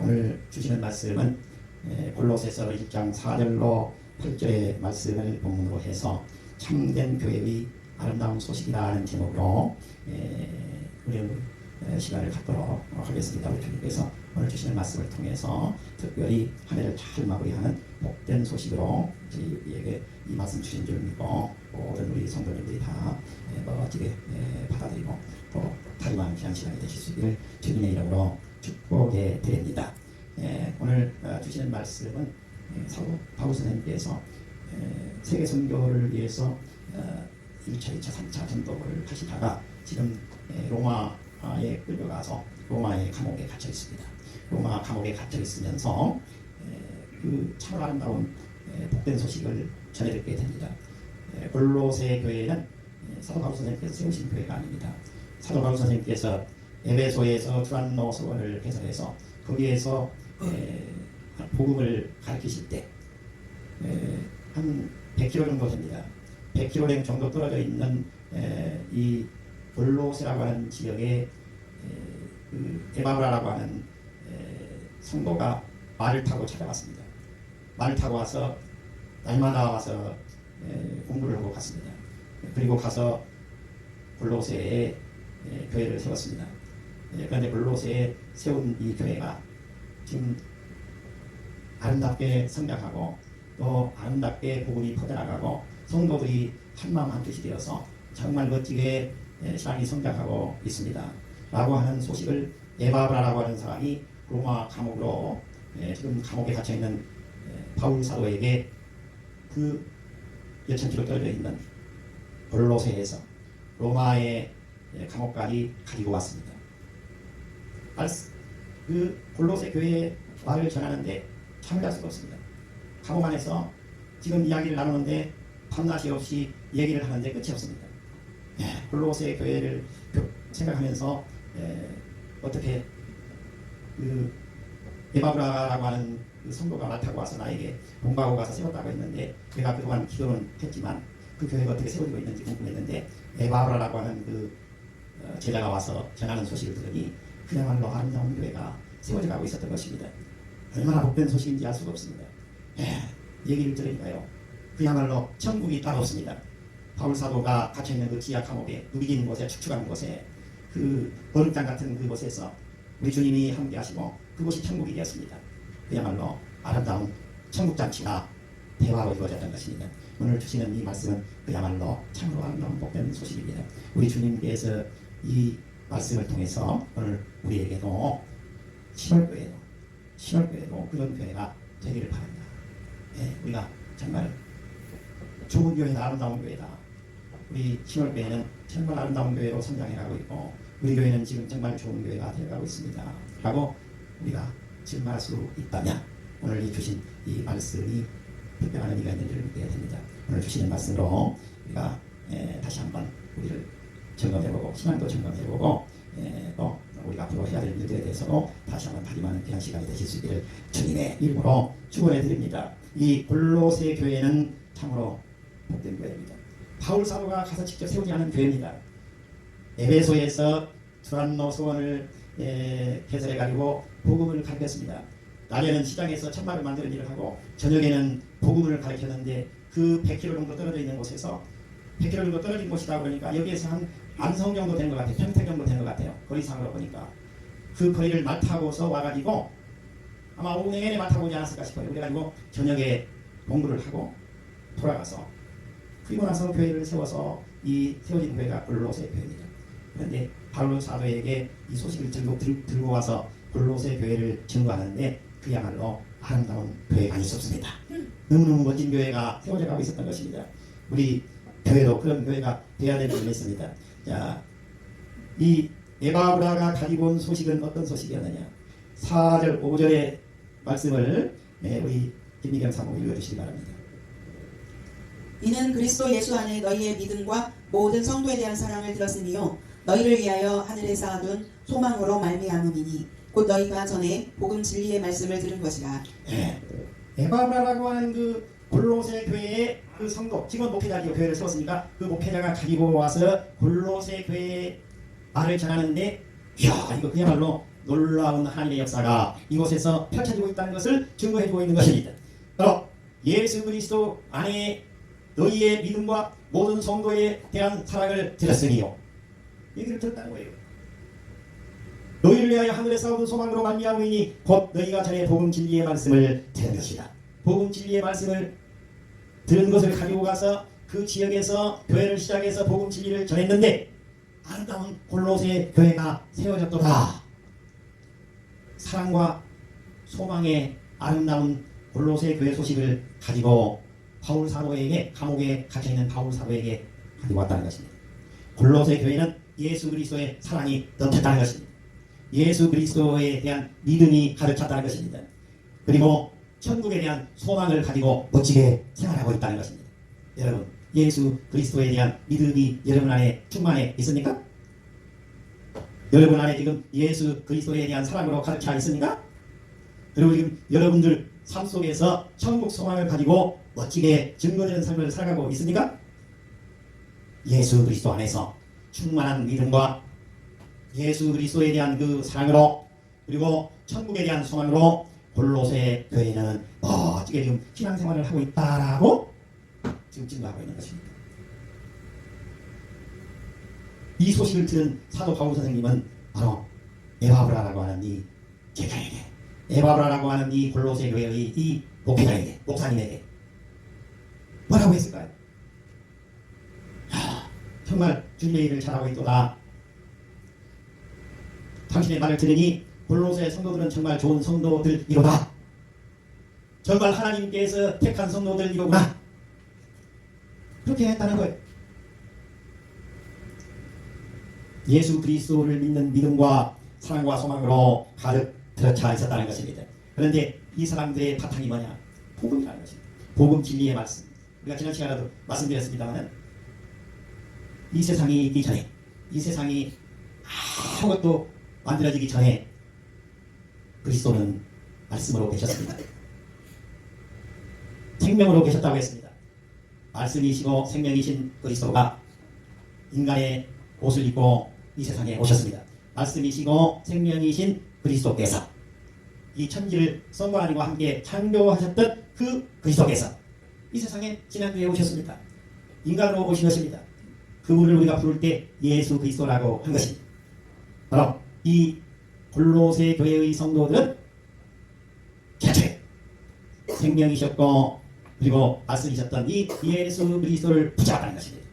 오늘 주시는 말씀은 골로새서 1장 4절로 8절의 말씀을 본문으로 해서 참된 교회의 아름다운 소식이라는 제목으로 우리는 시간을 갖도록 하겠습니다. 우리 주님께서 오늘 주시는 말씀을 통해서 특별히 한 해를 잘 마무리하는 복된 소식으로 저희에게 이 말씀 주신 줄 믿고 모든 우리 성도님들이 다 멋지게 받아들이고 또 다림하는 귀한 시간이 되실 수 있기를 주님의 이름으로 축복해 드립니다. 오늘 주시는 말씀은 사도 바울 선생님께서 세계 선교를 위해서 1차, 2차, 3차 전도를 하시다가 지금 로마에 끌려가서 로마의 감옥에 갇혀 있습니다. 로마 감옥에 갇혀 있으면서 그 참 아름다운 복된 소식을 전해듣게 됩니다. 골로새 교회는 사도 바울 선생님께서 세우신 교회가 아닙니다. 사도 바울 선생님께서 에베소에서 두란노 서원을 개설해서 거기에서 복음을 가르치실 때 한 100km 정도 됩니다. 100km 정도 떨어져 있는 이 골로새라고 하는 지역에 그 에바브라라고 하는 성도가 말을 타고 찾아왔습니다. 말을 타고 와서 날마다 와서 공부를 하고 갔습니다. 그리고 가서 골로새에 교회를 세웠습니다. 그런데 골로새에 세운 이 교회가 지금 아름답게 성장하고 또 아름답게 복음이 퍼져나가고 성도들이 한마음 한뜻이 되어서 정말 멋지게 신앙이 성장하고 있습니다. 라고 하는 소식을 에바브라라고 하는 사람이 로마 감옥으로 지금 감옥에 갇혀있는 바울 사도에게 그 몇천 킬로 떨어져 있는 골로새에서 로마의 감옥까지 가지고 왔습니다. 그 골로새 교회의 말을 전하는데 참을 할 수가 없습니다. 감옥 안에서 지금 이야기를 나누는데 밤낮이 없이 얘기를 하는데 끝이 없습니다. 골로새 교회를 생각하면서 어떻게 그 에바브라라고 하는 그 성도가 말 타고 와서 나에게 공부하고 가서 세웠다고 했는데 내가 그동안 기도는 했지만 그 교회가 어떻게 세워지고 있는지 궁금했는데 에바브라라고 하는 그 제자가 와서 전하는 소식을 들으니 그야말로 아름다운 교회가 세워져 가고 있었던 것입니다. 얼마나 복된 소식인지 알 수가 없습니다. 얘기를 들으니까요. 그야말로 천국이 따로 없습니다. 바울 사도가 갇혀있는 그 지하 감옥에 누비긴 곳에 축축한 곳에 그 얼음장 같은 그곳에서 우리 주님이 함께 하시고 그곳이 천국이 되었습니다. 그야말로 아름다운 천국잔치가 대화로 이루어졌던 것입니다. 오늘 주시는 이 말씀은 그야말로 참으로 아름다운 복된 소식입니다. 우리 주님께서 이 말씀을 통해서 오늘 우리에게도 10월교회도 그런 교회가 되기를 바랍니다. 우리가 정말 좋은 교회다, 아름다운 교회다. 우리 10월교회는 정말 아름다운 교회로 성장해가고 있고 우리 교회는 지금 정말 좋은 교회가 되어가고 있습니다. 라고 우리가 증명할 수 있다면 오늘 주신 이 말씀이 특별한 의미가 있는 줄 믿게 됩니다. 오늘 주시는 말씀으로 우리가 다시 한번 우리를 점검해보고 신앙도 점검해보고 또 우리가 앞으로 해야 될 일들에 대해서도 다시 한번 다짐하는 귀한 시간이 되실 수 있기를 주님의 이름으로 축원해 드립니다. 이 골로새 교회는 참으로 복된 교회입니다. 바울 사도가 가서 직접 세우지 않은 교회입니다. 에베소에서 두란노 소원을 개설해가지고 복음을 가르쳤습니다. 낮에는 시장에서 천막을 만드는 일을 하고 저녁에는 복음을 가르쳤는데 그 100km 정도 떨어져 있는 곳에서 100km 정도 떨어진 곳이다 보니까 여기에서 한 안성 정도 되는 것 같아요. 평택 정도 되는 것 같아요. 거리상으로 보니까 그 거리를 말 타고서 와가지고 아마 오후 내내 말 타고 오지 않았을까 싶어요. 그래가지고 저녁에 공부를 하고 돌아가서 그리고 나서 교회를 세워서 이 세워진 교회가 골로새 교회입니다. 그런데 바울 사도에게 이 소식을 들고 와서 골로새 교회를 증거하는데 그야말로 아름다운 교회가 아닐 수 없습니다. 너무너무 멋진 교회가 세워져 가고 있었던 것입니다. 우리 교회도 그런 교회가 되어야 되는 줄 믿습니다. 자, 이 에바브라가 가지고 온 소식은 어떤 소식이었느냐? 4절, 5절의 말씀을 우리 김미경 사모님 읽어주시기 바랍니다. 이는 그리스도 예수 안에 너희의 믿음과 모든 성도에 대한 사랑을 들었으며 너희를 위하여 하늘에 쌓아둔 소망으로 말미암음이니 곧 너희가 전에 복음 진리의 말씀을 들은 것이라. 에바브라라고 하는 그 골로새 교회의 그 성도, 직원 목회자가 교회를 세웠으니까 그 목회자가 가지고 와서 골로새 교회의 말을 전하는데 이야 이거 그야말로 놀라운 하나님의 역사가 이곳에서 펼쳐지고 있다는 것을 증거해주고 있는 것입니다. 바로 예수 그리스도 안에 너희의 믿음과 모든 성도에 대한 사랑을 들었으니요. 얘기를 들었다는 거예요. 너희를 위하여 하늘에서 얻은 소망으로 말미암으니 곧 너희가 전에 복음 진리의 말씀을 들은 것이다. 복음 진리의 말씀을 들은 것을 가지고 가서 그 지역에서 교회를 시작해서 복음 진리를 전했는데 아름다운 골로새 교회가 세워졌도다. 사랑과 소망의 아름다운 골로새 교회 소식을 가지고 바울 사도에게 감옥에 갇혀있는 바울 사도에게 가지고 왔다는 것입니다. 골로새 교회는 예수 그리스도의 사랑이 넘쳤다는 것입니다. 예수 그리스도에 대한 믿음이 가득 찼다는 것입니다. 그리고 천국에 대한 소망을 가지고 멋지게 생활하고 있다는 것입니다. 여러분, 예수 그리스도에 대한 믿음이 여러분 안에 충만해 있습니까? 여러분 안에 지금 예수 그리스도에 대한 사랑으로 가득 차 있습니까? 그리고 지금 여러분들 삶 속에서 천국 소망을 가지고 멋지게 증거되는 삶을 살아가고 있습니까? 예수 그리스도 안에서 충만한 믿음과 예수 그리스도에 대한 그 사랑으로 그리고 천국에 대한 소망으로 골로새 교회는 멋지게 지금 신앙생활을 하고 있다라고 지금 증거하고 있는 것입니다. 이 소식을 들은 사도 바울 선생님은 바로 에바브라라고 하는 이 제자에게, 에바브라라고 하는 이 골로새 교회의 이 목회자에게, 목사님에게 뭐라고 했을까요? 정말 주님의 일을 잘하고 있도다. 당신의 말을 들으니 골로새 성도들은 정말 좋은 성도들이로다. 정말 하나님께서 택한 성도들이로구나. 그렇게 했다는 거예요. 예수 그리스도를 믿는 믿음과 사랑과 소망으로 가득 들어차 있었다는 것입니다. 그런데 이 사람들의 바탕이 뭐냐? 복음이라는 것입니다. 복음 진리의 말씀. 우리가 지난 시간에도 말씀드렸습니다만 이 세상이 있기 전에, 이 세상이 아무것도 만들어지기 전에 그리스도는 말씀으로 계셨습니다. 생명으로 계셨다고 했습니다. 말씀이시고 생명이신 그리스도가 인간의 옷을 입고 이 세상에 오셨습니다. 말씀이시고 생명이신 그리스도께서 이 천지를 성부 하나님과 함께 창조하셨던 그 그리스도께서 이 세상에 지난 후에 오셨습니다. 인간으로 오신 것입니다. 그분을 우리가 부를 때 예수 그리스도라고 한 것입니다. 바로 이 골로새 교회의 성도들은 최초에 생명이셨고 그리고 말씀이셨던 이 예수 그리스도를 붙잡았다는 것입니다.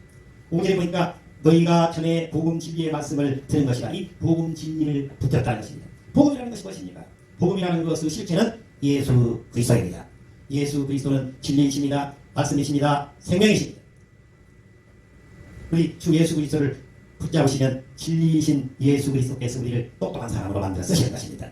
5절에 보니까 너희가 전에 복음 진리의 말씀을 들은 것이라 이 복음 진리를 붙였다는 것입니다. 복음이라는 것이 무엇입니까? 복음이라는 것의 실체는 예수 그리스도입니다. 예수 그리스도는 진리이십니다. 말씀이십니다. 생명이십니다. 우리 주 예수 그리스도를 붙잡으시면 진리이신 예수 그리스도께서 우리를 똑똑한 사람으로 만들어 쓰시는 것입니다.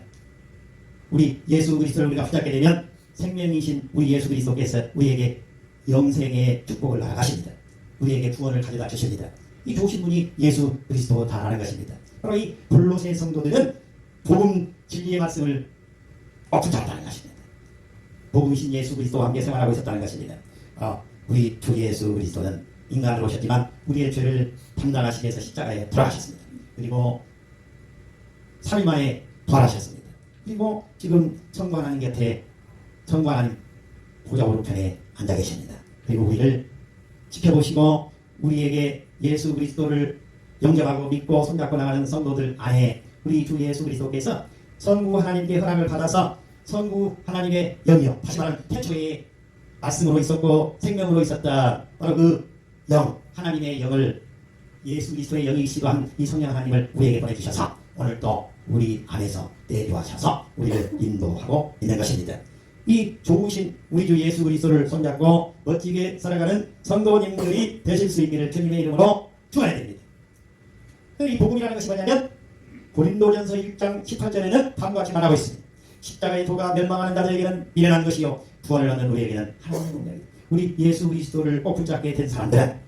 우리 예수 그리스도를 우리가 붙잡게 되면 생명이신 우리 예수 그리스도께서 우리에게 영생의 축복을 나아가십니다. 우리에게 구원을 가져다 주십니다. 이 좋으신 분이 예수 그리스도다라는 것입니다. 바로 이 골로새 성도들은 복음 진리의 말씀을 붙잡았다는 것입니다. 복음이신 예수 그리스도와 함께 생활하고 있었다는 것입니다. 우리 주 예수 그리스도는 인간으로 오셨지만 우리의 죄를 담당하시기 위해서 십자가에 돌아가셨습니다. 그리고 3일 만에 부활하셨습니다. 그리고 지금 성부 하나님 곁에 성부 하나님 보좌 오른편에 앉아 계십니다. 그리고 우리를 지켜보시고 우리에게 예수 그리스도를 영접하고 믿고 손잡고 나가는 성도들 안에 우리 주 예수 그리스도께서 성부 하나님께 허락을 받아서 성부 하나님의 영이요, 다시 말하면 태초에 말씀으로 있었고 생명으로 있었다. 바로 그 영, 하나님의 영을 예수 그리스도의 영이시도 한 이 성령 하나님을 우리에게 보내주셔서 오늘 또 우리 안에서 내주하셔서 우리를 인도하고 있는 것입니다. 이 좋으신 우리 주 예수 그리스도를 손잡고 멋지게 살아가는 성도님들이 되실 수 있기를 주님의 이름으로 축원해 드립니다. 이 복음이라는 것이 뭐냐면 고린도전서 1장 18절에는 다음과 같이 말하고 있습니다. 십자가의 도가 멸망하는 자들에게는 미련한 것이요 구원을 얻는 우리에게는 하나님의 능력이다. 우리 예수 그리스도를 꼭 붙잡게 된 사람들은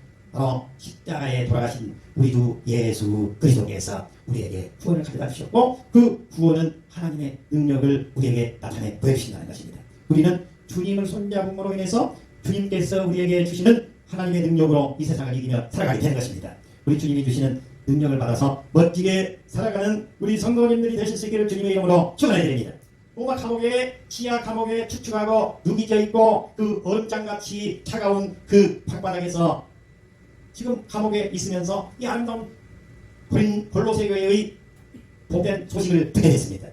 십자가에 돌아가신 우리 주 예수 그리스도께서 우리에게 구원을 가져다 주셨고 그 구원은 하나님의 능력을 우리에게 나타내 보여주신다는 것입니다. 우리는 주님을 손잡음으로 인해서 주님께서 우리에게 주시는 하나님의 능력으로 이 세상을 이기며 살아가게 되는 것입니다. 우리 주님이 주시는 능력을 받아서 멋지게 살아가는 우리 성도님들이 되실 수 있기를 주님의 이름으로 축원해 드립니다. 로마 감옥에 지하 감옥에 축축하고 누기져 있고 그 얼음장같이 차가운 그 방바닥에서 지금 감옥에 있으면서 이 아름다운 골로새 교회의 복된 소식을 듣게 됐습니다.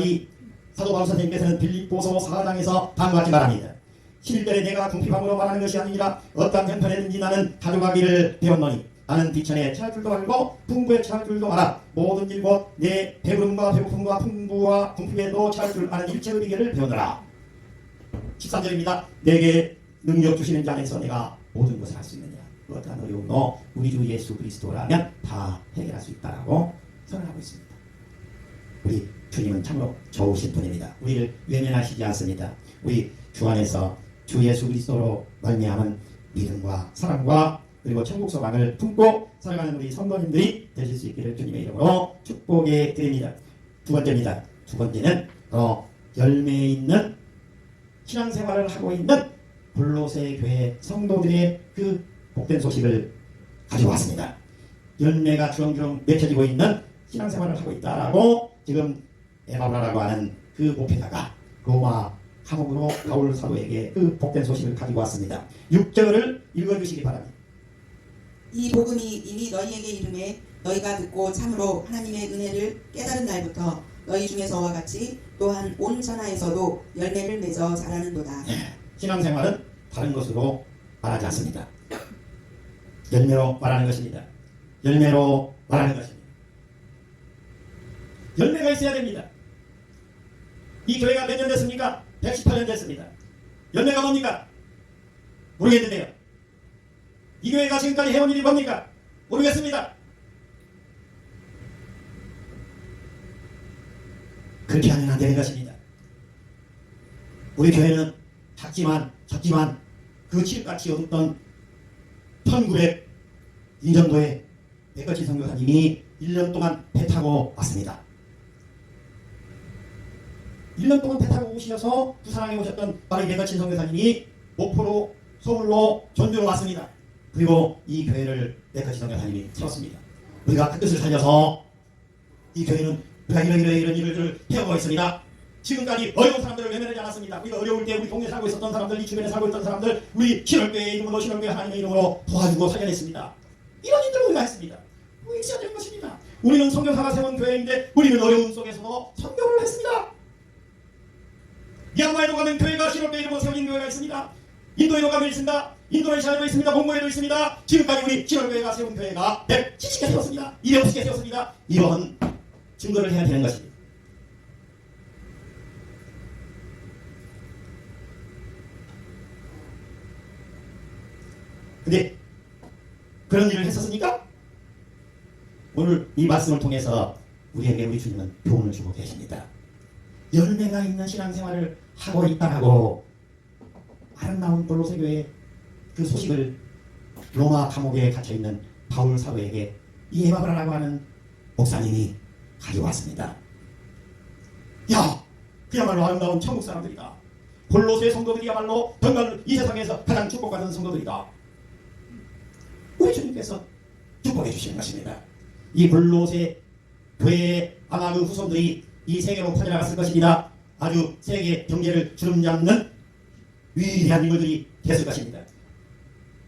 이 사도 바울 선생님께서는 빌립보서 4장에서 다음과 같이 말합니다. 11절에 내가 궁핍함으로 말하는 것이 아니라 어떠한 형편에든지 나는 가져가기를 배웠노니 나는 비천에 처할 줄도 알고 풍부에 처할 줄도 알아. 모든 일 곧 내 배부름과 배고픔과 풍부와 궁핍에도 처할 줄 아는 일체의 비결을 배우노라. 13절입니다. 내게 능력 주시는 자 안에서 내가 모든 것을 할 수 있느냐. 어떠한 어려움도 우리 주 예수 그리스도라면 다 해결할 수 있다라고 선언하고 있습니다. 우리 주님은 참으로 좋으신 분입니다. 우리를 외면하시지 않습니다. 우리 주 안에서 주 예수 그리스도로 말미암은 믿음과 사랑과 그리고 천국 소망을 품고 살아가는 우리 성도님들이 되실 수 있기를 주님의 이름으로 축복해 드립니다. 두 번째입니다. 두 번째는 열매 있는 신앙생활을 하고 있는 골로새 교회 성도들의 그 복된 소식을 가져왔습니다. 열매가 주렁주렁 맺혀지고 있는 신앙생활을 하고 있다라고 지금 에바브라라고 하는 그 목회자가 로마 감옥으로 바울 사도에게 그 복된 소식을 가지고 왔습니다. 6절을 읽어주시기 바랍니다. 이 복음이 이미 너희에게 이름에 너희가 듣고 참으로 하나님의 은혜를 깨달은 날부터 너희 중에서와 같이 또한 온 천하에서도 열매를 맺어 자라는도다. 신앙생활은 다른 것으로 말하지 않습니다. 열매로 말하는 것입니다. 열매로 말하는 것입니다. 열매가 있어야 됩니다. 이 교회가 몇 년 됐습니까? 118년 됐습니다. 열매가 뭡니까? 모르겠는데요. 이 교회가 지금까지 해온 일이 뭡니까? 모르겠습니다. 그렇게 하면 안 되는 것입니다. 우리 교회는 작지만 그 칠같이 어둡던 1902년도에 백거치 선교사님이 1년 동안 배 타고 왔습니다. 1년 동안 배 타고 오셔서 부산항에 오셨던 바로 이 백거치 선교사님이 목포로 서울로 전주로 왔습니다. 그리고 이 교회를 백거치 선교사님이 세웠습니다. 우리가 그 뜻을 살려서 이 교회는 우리가 이런 일을 해오고 있습니다. 지금까지 어려운 사람들을 외면하지 않았습니다. 우리가 어려울 때 우리 동네에 살고 있었던 사람들, 이 주변에 살고 있던 사람들, 우리 신월교회의 이름으로 신월교회 하나님의 이름으로 도와주고 살려냈습니다. 이런 일들을 우리가 했습니다. 왜 있어야 되는 것입니다. 우리는 선교사가 세운 교회인데 우리는 어려움 속에서도 선교를 했습니다. 미얀마에도 가면 교회가 신월교회 이름으로 세워진 교회가 있습니다. 인도에도 가면 있습니다. 인도네시아에도 있습니다. 몽골에도 있습니다. 지금까지 우리 신월교회가 세운 교회가 170개 세웠습니다. 250개 세웠습니다. 이런 증거를 해야 되는 것입니다. 근데 그런 일을 했었습니까? 오늘 이 말씀을 통해서 우리에게 우리 주님은 교훈을 주고 계십니다. 열매가 있는 신앙생활을 하고 있다라고 아름다운 골로새 교회의 그 소식을 로마 감옥에 갇혀있는 바울 사도에게 이 에바브라라고 하는 목사님이 가져왔습니다. 야, 그야말로 아름다운 천국 사람들이다. 골로새 성도들이야말로 정말 이 세상에서 가장 축복받은 성도들이다. 우리 주님께서 축복해 주시는 것입니다. 이 골로새 교회의 아마 그 후손들이 이 세계로 퍼져나갔을 것입니다. 아주 세계 경제를 주름잡는 위대한 인물들이 됐을 것입니다.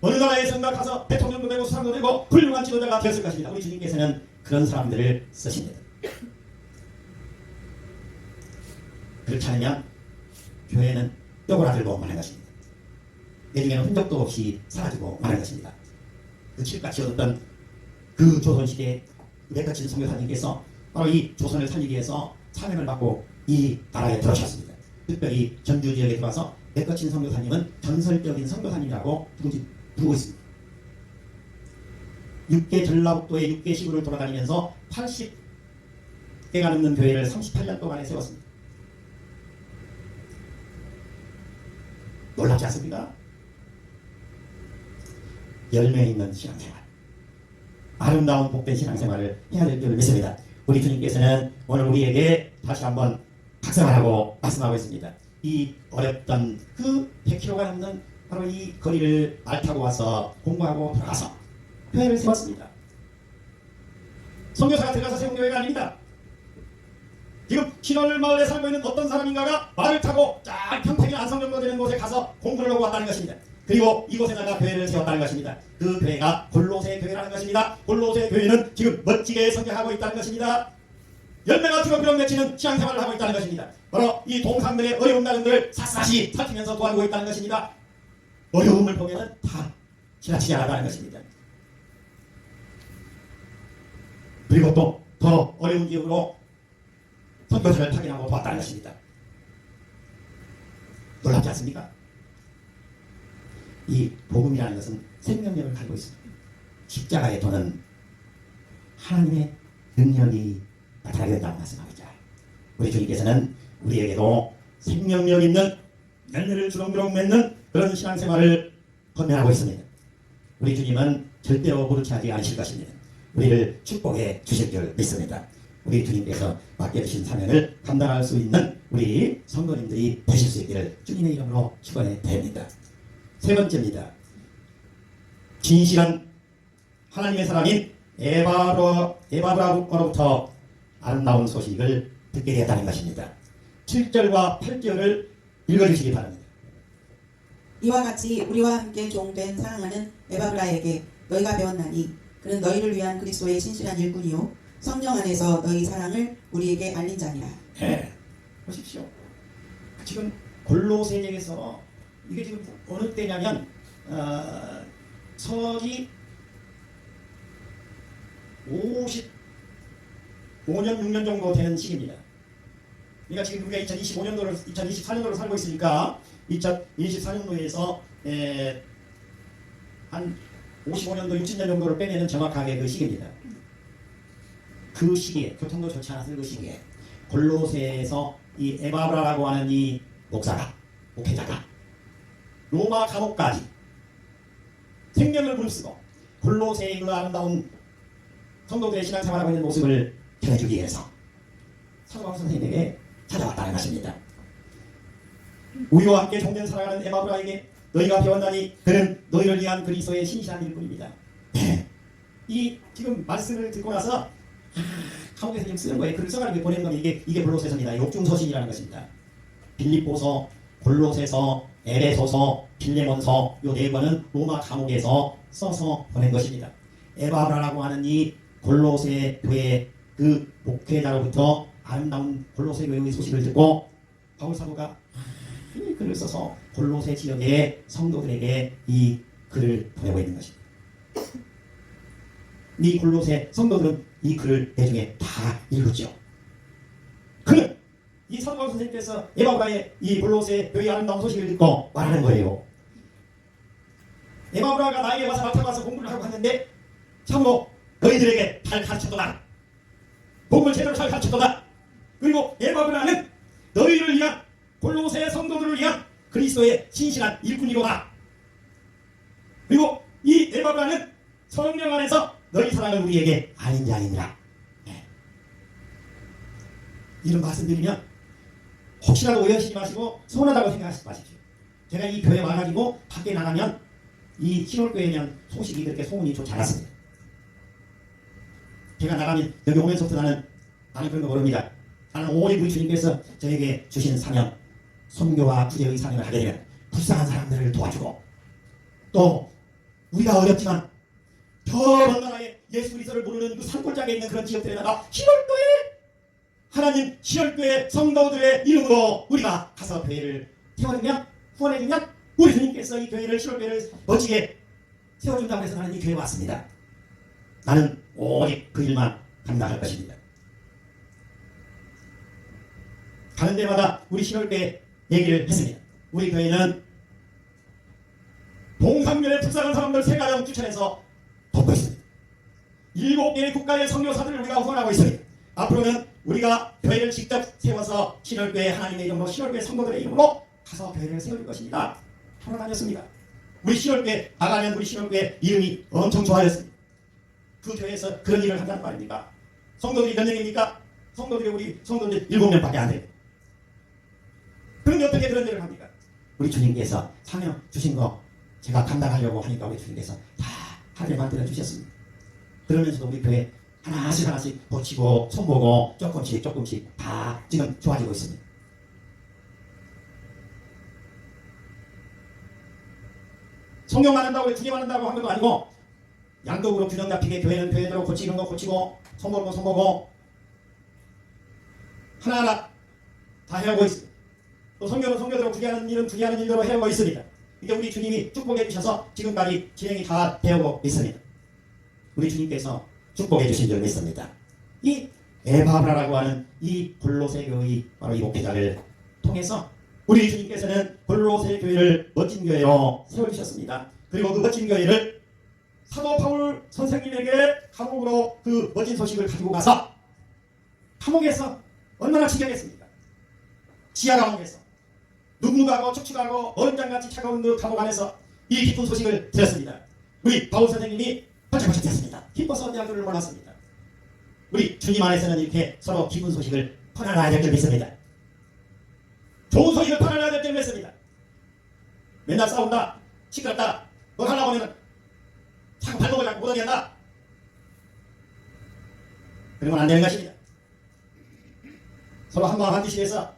어느 나라에선가 가서 대통령도 되고 수상도 되고 훌륭한 지도자가 되었을 것입니다. 우리 주님께서는 그런 사람들을 쓰십니다. 그렇지 않으면 교회는 뼈고라들고 마는 것입니다. 내 중에는 흔적도 없이 사라지고 마는 것입니다. 그 칠같이 얻었던 그 조선시대에 맥거친 선교사님께서 바로 이 조선을 살리기 위해서 사명을 받고 이 나라에 들어오셨습니다. 특별히 전주 지역에 들어와서 맥거친 선교사님은 전설적인 선교사님이라고 부르고 있습니다. 6개 전라북도의 6개 시구를 돌아다니면서 80개가 넘는 교회를 38년 동안에 세웠습니다. 놀랍지 않습니까? 열매 있는 신앙생활, 아름다운 복된 신앙생활을 해야 될 줄을 믿습니다. 우리 주님께서는 오늘 우리에게 다시 한번 각성하라고 말씀하고 있습니다. 이 어렵던 그 100km가 넘는 바로 이 거리를 말 타고 와서 공부하고 돌아가서 교회를 세웠습니다. 선교사가 들어가서 세운 교회가 아닙니다. 지금 신월마을에 살고 있는 어떤 사람인가가 말을 타고 쫙 평택이 안성 정도 되는 곳에 가서 공부를 하고 왔다는 것입니다. 그리고 이곳에다가 교회를 세웠다는 것입니다. 그 교회가 골로새 교회라는 것입니다. 골로새 교회는 지금 멋지게 성장하고 있다는 것입니다. 열매가 주렁주렁 맺히는 신앙생활을 하고 있다는 것입니다. 바로 이 동상들의 어려운 나름들을 샅샅이 살피면서 도와주고 있다는 것입니다. 어려움을 보면은 다 지나치지 않았다는 것입니다. 그리고 또 더 어려운 지역으로 선교사를 파견하고 도왔다는 것입니다. 놀랍지 않습니까? 이 복음이라는 것은 생명력을 가지고 있습니다. 십자가의 도는 하나님의 능력이 나타나게 된다고 말씀하고 있죠. 우리 주님께서는 우리에게도 생명력 있는 열매를 주렁주렁 맺는 그런 신앙생활을 건면하고 있습니다. 우리 주님은 절대로 무르치하지 않으실 것입니다. 우리를 축복해 주실 줄 믿습니다. 우리 주님께서 맡겨주신 사명을 감당할 수 있는 우리 성도님들이 되실 수 있기를 주님의 이름으로 축원해 드립니다. 세 번째입니다. 진실한 하나님의 사람인 에바브라로부터 아름다운 소식을 듣게 되었다는 것입니다. 7절과 8절을 읽어주시기 바랍니다. 이와 같이 우리와 함께 종된 사랑하는 에바브라에게 너희가 배웠나니 그는 너희를 위한 그리스도의 신실한 일꾼이요 성령 안에서 너희 사랑을 우리에게 알린 자니라. 네, 보십시오. 지금 골로새에서 이게 지금 어느 때냐면 서기 55년 6년 정도 되는 시기입니다. 그러니까 지금 우리가 2024년도로 살고 있으니까 2024년도에서 한 55년도 60년 정도를 빼내는 정확하게 그 시기입니다. 그 시기에 교통도 좋지 않았을 그 시기에 골로새에서 이 에바브라라고 하는 이 목회자가 로마 감옥까지 생명을 무릅쓰고 골로새의 그 아름다운 성도들의 신앙생활하고 있는 모습을 전해주기 위해서 사도 바울 선생님에게 찾아왔다는 것입니다. 우리와 함께 종된 살아가는 에바브라에게 너희가 배웠나니 그는 너희를 위한 그리스도의 신실한 일꾼입니다. 네. 이 지금 말씀을 듣고 나서 감옥에서 지금 쓰는 거예요. 글을 써가지고 보내는 건 이게 골로새서입니다. 욕중서신이라는 것입니다. 빌립보서, 골로새서, 에베소서, 빌레몬서 요 네 권은 로마 감옥에서 써서 보낸 것입니다. 에바브라라고 하는 이 골로새 교회 그 목회자로부터 아름다운 골로새 교회의 소식을 듣고 바울 사도가 이 글을 써서 골로새 지역의 성도들에게 이 글을 보내고 있는 것입니다. 이 골로새 성도들은 이 글을 내중에 다 읽었죠. 그는 이 사도 바울 선생님께서 에바브라의 이 골로새 교회의 아름다운 소식을 듣고 말하는 거예요. 에바브라가 나에게 와서 맡아 와서 공부를 하고 갔는데 참으로 너희들에게 잘 가르쳤도다. 복음을 제대로 잘 가르쳤도다. 그리고 에바브라는 너희를 위한 골로새 성도들을 위한 그리스도의 신실한 일꾼이로다. 그리고 이 에바브라는 성령 안에서 너희 사랑을 우리에게 알린 자이니라. 네. 이런 말씀드리면 혹시라도 오해하시지 마시고 서운하다고 생각하시지 마십시오. 제가 이 교회 와가지고 밖에 나가면 이 신월교회면 소식이 그렇게 소문이 좋지 않았습니다. 제가 나가면 여기 오면서부터 나는 그런 거 모릅니다. 나는 오직 우리 주님께서 저에게 주신 사명, 선교와 구제의 사명을 하게 되면 불쌍한 사람들을 도와주고 또 우리가 어렵지만 저 먼 나라에 예수 그리스도를 모르는 그 산골짜기에 있는 그런 지역들에다가 신월교회 하나님 신월교회 성도들의 이름으로 우리가 가서 교회를 세워주면 후원해주면 우리 주님께서 이 교회를 신월교회를 멋지게 세워준다고 해서 나는 이 교회에 왔습니다. 나는 오직 그 일만 감당할 것입니다. 가는 데마다 우리 신월교회 얘기를 했습니다. 우리 교회는 동상면에 불쌍한 사람들 3가정 추천해서 돕고 있습니다. 7개의 국가의 선교사들을 우리가 후원하고 있습니다. 앞으로는 우리가 교회를 직접 세워서 신월교회 하나님의 이름으로 신월교회 성도들의 이름으로 가서 교회를 세워줄 것입니다. 하러 다녔습니다. 우리 신월교회 나가면 우리 신월교회 이름이 엄청 좋아졌습니다. 그 교회에서 그런 일을 한다는 말입니까? 성도들이 몇 명입니까? 우리 성도들 7명밖에 안 돼요. 그런데 어떻게 그런 일을 합니까? 우리 주님께서 사명 주신 거 제가 감당하려고 하니까 우리 주님께서 다 하게 만들어 주셨습니다. 그러면서도 우리 교회 하나씩 하나씩 고치고 손보고 조금씩 다 지금 좋아지고 있습니다. 성경만 한다고 주님만 한다고 한 것도 아니고 양쪽으로 균형 잡히게 교회는 교회대로 고치는 거 고치고 손보는 거 손보고 하나하나 다 해오고 있습니다. 또 성경은 성경대로 구개하는 일은 구개하는 일대로 해오고 있습니다. 이게 우리 주님이 축복해 주셔서 지금까지 진행이 다 되고 있습니다. 우리 주님께서 축복해 주신 줄 믿습니다. 이 에바브라라고 하는 이 골로새 교회 바로 이 목회자를 통해서 우리 주님께서는 골로새 교회를 멋진 교회로 세워주셨습니다. 그리고 그 멋진 교회를 사도 바울 선생님에게 감옥으로 그 멋진 소식을 가지고 가서 감옥에서 얼마나 신경했습니까? 지하 감옥에서 눅눅하고 촉촉하고 얼음장같이 차가운 그 감옥 안에서 이 기쁜 소식을 들었습니다. 우리 바울 선생님이 번쩍번쩍 됐습니다. 기뻐서 어찌할 줄을 몰랐습니다. 우리 주님 안에서는 이렇게 서로 기쁜 소식을 퍼나가야 될 줄 믿습니다. 좋은 소식을 퍼나가야 될 줄 믿습니다. 맨날 싸운다, 시끄럽다, 뭘 하려고 하면 자꾸 발목을 잡고 못 어디한다. 그러면 안 되는 것입니다. 서로 한 마음 한 뜻이 돼서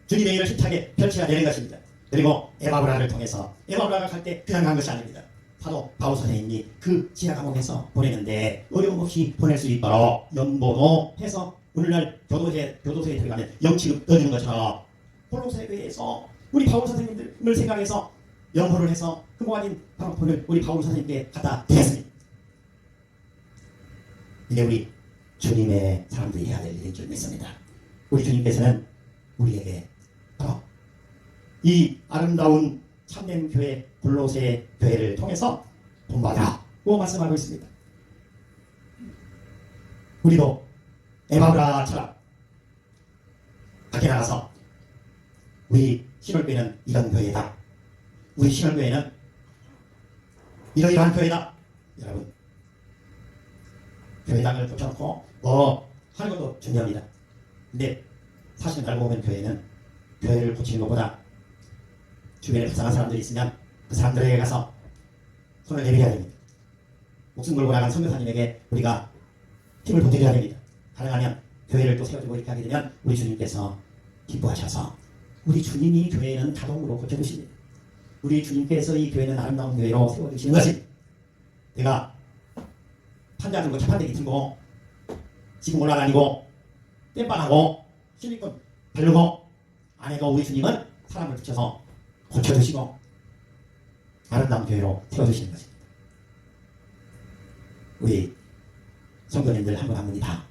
주님의 일을 힘차게 펼쳐야 되는 것입니다. 그리고 에바브라를 통해서 에바브라가 갈 때 그냥 간 것이 아닙니다. 사도 바울 선생님이 그 지하 감옥에서 보내는데 어려움 없이 보낼 수 있도록 연보도 해서 오늘날 교도소에 들어가면 영치금 떠주는 것처럼 골로새 교회에서 우리 바울 선생님들을 생각해서 연보를 해서 그 모아진 방법을 우리 바울 선생님께 갖다 드렸습니다. 이제 우리 주님의 사람들이 해야 될 일인 줄 믿습니다. 우리 주님께서는 우리에게 바로 이 아름다운 참된 교회 골로새 교회를 통해서 본받으라고 말씀하고 있습니다. 우리도 에바브라처럼 밖에 나가서 우리 신월교회는 이런 교회다. 우리 신월교회는 이러이러한 교회다. 여러분 교회당을 붙여놓고 뭐 하는 것도 중요합니다. 근데 사실 알고 보면 교회는 교회를 고치는 것보다 주변에 불쌍한 사람들이 있으면 그 사람들에게 가서 손을 내밀어야 됩니다. 목숨 걸고 나간 선교사님에게 우리가 힘을 보태줘야 됩니다. 가능하면 교회를 또 세워주고 이렇게 하게 되면 우리 주님께서 기뻐하셔서 우리 주님이 교회는 자동으로 고쳐주십니다. 우리 주님께서 이 교회는 아름다운 교회로 세워주시는 것입니다. 내가 판자 들고 차판대기 들고 지금 올라다니고 땜빵하고 실리콘 바르고 안 해도 우리 주님은 사람을 붙여서 고쳐주시고 아름다운 교회로 세워주시는 것입니다. 우리 성도님들 한 분 한 분이 다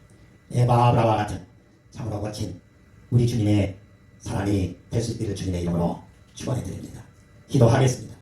에바브라와 같은 참으로 거친 우리 주님의 사람이 될 수 있기를 주님의 이름으로 축원해 드립니다. 기도하겠습니다.